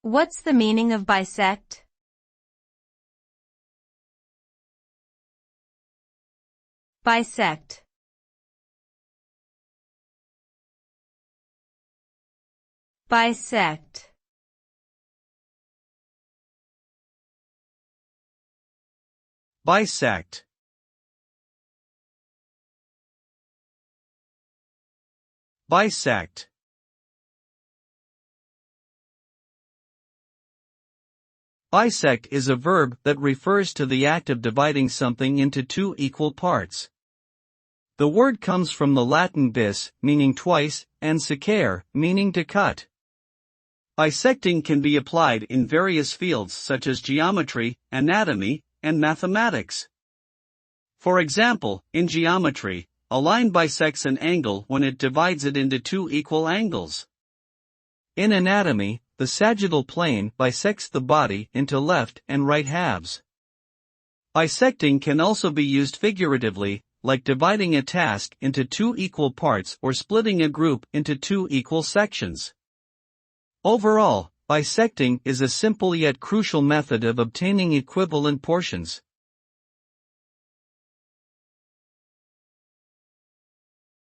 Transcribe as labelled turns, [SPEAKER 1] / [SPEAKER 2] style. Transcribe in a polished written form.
[SPEAKER 1] What's the meaning of bisect? Bisect. Bisect.
[SPEAKER 2] Bisect. Bisect. Bisect is a verb that refers to the act of dividing something into two equal parts. The word comes from the Latin bis, meaning twice, and secare, meaning to cut. Bisecting can be applied in various fields such as geometry, anatomy, and mathematics. For example, in geometry, a line bisects an angle when it divides it into two equal angles. In anatomy, the sagittal plane bisects the body into left and right halves. Bisecting can also be used figuratively, like dividing a task into two equal parts or splitting a group into two equal sections. Overall, bisecting is a simple yet crucial method of obtaining equivalent portions.